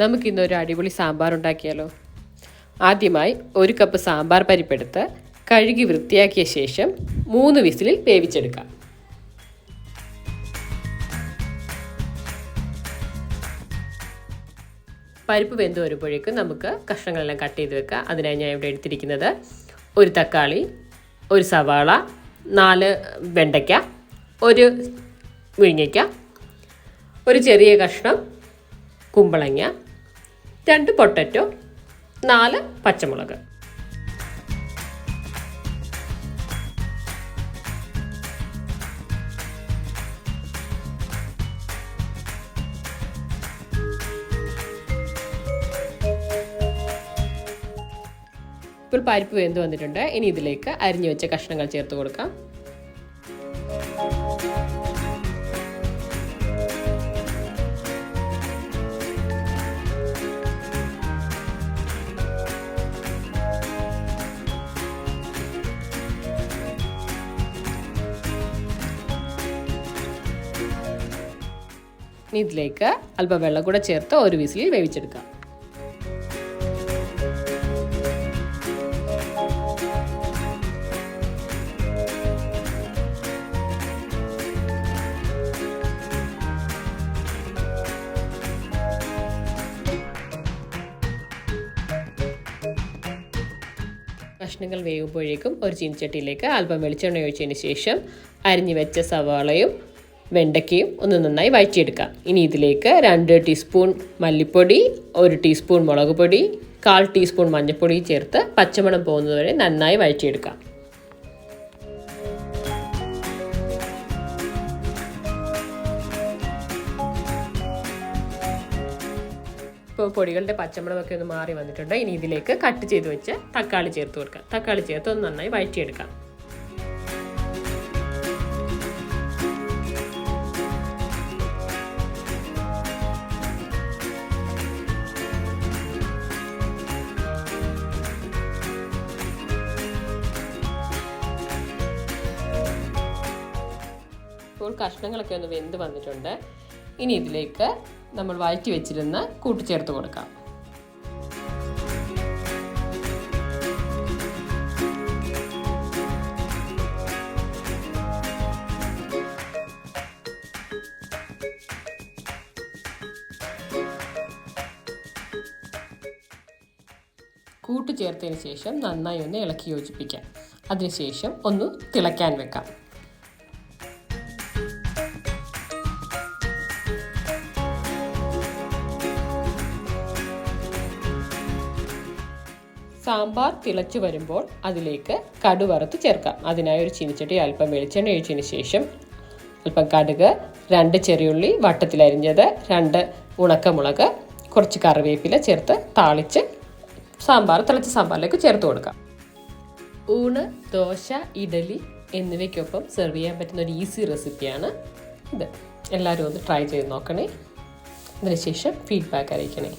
നമുക്കിന്നൊരു അടിപൊളി സാമ്പാർ ഉണ്ടാക്കിയാലോ. ആദ്യമായി 1 കപ്പ് സാമ്പാർ പരിപ്പെടുത്ത് കഴുകി വൃത്തിയാക്കിയ ശേഷം 3 വിസിലിൽ വേവിച്ചെടുക്കാം. പരിപ്പ് വെന്ത് വരുമ്പോഴേക്കും നമുക്ക് കഷ്ണങ്ങളെല്ലാം കട്ട് ചെയ്ത് വെക്കാം. അതിനായി ഞാൻ ഇവിടെ എടുത്തിരിക്കുന്നത് 1 തക്കാളി, 1 സവാള, 4 വെണ്ടയ്ക്ക, 1 മുരിങ്ങയ്ക്ക, 1 ചെറിയ കഷ്ണം കുമ്പളങ്ങ, 2 പൊട്ടറ്റോ, 4 പച്ചമുളക്. ഇപ്പോൾ പരിപ്പ് വെന്ത് വന്നിട്ടുണ്ട്. ഇനി ഇതിലേക്ക് അരിഞ്ഞു വെച്ച കഷ്ണങ്ങൾ ചേർത്ത് കൊടുക്കാം. ഇനി ഇതിലേക്ക് അല്പം വെള്ളം കൂടെ ചേർത്ത് 1 വിസിലിൽ വേവിച്ചെടുക്കാം. കഷ്ണങ്ങൾ വേകുമ്പോഴേക്കും ഒരു ചീനിച്ചട്ടിയിലേക്ക് അല്പം വെളിച്ചെണ്ണ ഒഴിച്ചതിന് ശേഷം അരിഞ്ഞു വെച്ച സവാളയും വെണ്ടയ്ക്കയും ഒന്ന് നന്നായി വഴറ്റിയെടുക്കാം. ഇനി ഇതിലേക്ക് 2 ടീസ്പൂൺ മല്ലിപ്പൊടി, 1 ടീസ്പൂൺ മുളക് പൊടി, 1/4 ടീസ്പൂൺ മഞ്ഞൾപ്പൊടി ചേർത്ത് പച്ചമണം പോകുന്നതുവരെ നന്നായി വഴറ്റിയെടുക്കാം. ഇപ്പോൾ പൊടികളുടെ പച്ചമുളകൊക്കെ ഒന്ന് മാറി വന്നിട്ടുണ്ട്. ഇനി ഇതിലേക്ക് കട്ട് ചെയ്ത് വെച്ച് തക്കാളി ചേർത്ത് കൊടുക്കാം. തക്കാളി ചേർത്ത് ഒന്ന് നന്നായി വഴറ്റിയെടുക്കാം. ഇപ്പോൾ കഷ്ണങ്ങളൊക്കെ ഒന്ന് വെന്ത് വന്നിട്ടുണ്ട്. ഇനി ഇതിലേക്ക് നമ്മൾ വഴറ്റി വെച്ചിരുന്ന കൂട്ട് ചേർത്ത് കൊടുക്കാം. കൂട്ട് ചേർത്തതിന് ശേഷം നന്നായി ഒന്ന് ഇളക്കി യോജിപ്പിക്കാം. അതിനുശേഷം ഒന്ന് തിളയ്ക്കാൻ വെക്കാം. സാമ്പാർ തിളച്ചു വരുമ്പോൾ അതിലേക്ക് കടു വറുത്ത് ചേർക്കാം. അതിനായി ഒരു ചീനിച്ചട്ടി അല്പം വെളിച്ചെണ്ണ ഒഴിച്ചതിന് ശേഷം അല്പം കടുക്, 2 ചെറിയുള്ളി വട്ടത്തിലരിഞ്ഞത്, 2 ഉണക്കമുളക്, കുറച്ച് കറിവേപ്പില ചേർത്ത് താളിച്ച് തിളച്ച സാമ്പാറിലേക്ക് ചേർത്ത് കൊടുക്കാം. ഊണ്, ദോശ, ഇഡലി എന്നിവയ്ക്കൊപ്പം സെർവ് ചെയ്യാൻ പറ്റുന്ന ഒരു ഈസി റെസിപ്പിയാണ് ഇത്. എല്ലാവരും ഒന്ന് ട്രൈ ചെയ്ത് നോക്കണേ. അതിനുശേഷം ഫീഡ്ബാക്ക് അറിയിക്കണേ.